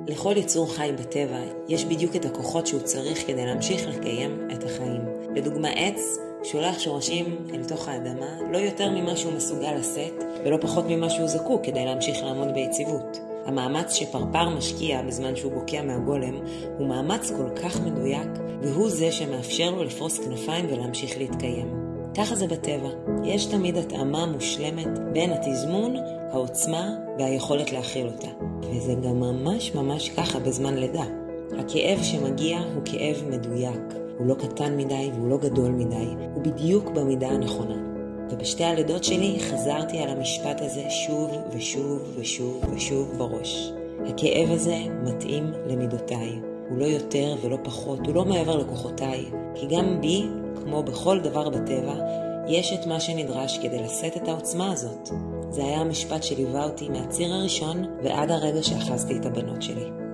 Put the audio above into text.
לכל יצור חי בטבע יש בדיוק את הכוחות שהוא צריך כדי להמשיך לקיים את החיים. לדוגמה, עץ שולח שורשים אל תוך האדמה לא יותר ממה שהוא מסוגל לשאת ולא פחות ממה שהוא זקוק כדי להמשיך לעמוד ביציבות. המאמץ שפרפר משקיע בזמן שהוא בוקע מהגולם הוא מאמץ כל כך מדויק, והוא זה שמאפשר לו לפרוס כנפיים ולהמשיך להתקיים. ככה זה בטבע. יש תמיד התאמה מושלמת בין התזמון, העוצמה והיכולת להכיל אותה. וזה גם ממש ככה בזמן לידה. הכאב שמגיע הוא כאב מדויק. הוא לא קטן מדי והוא לא גדול מדי. הוא בדיוק במידה הנכונה. ובשתי הלידות שלי חזרתי על המשפט הזה שוב ושוב ושוב ושוב בראש. הכאב הזה מתאים למידותיי. הוא לא יותר ולא פחות, הוא לא מעבר לכוחותיי. כי גם בי, כמו בכל דבר בטבע, יש את מה שנדרש כדי לשאת את העוצמה הזאת. זה היה המשפט שליווה אותי מהציר הראשון ועד הרגע שאחזתי את הבנות שלי.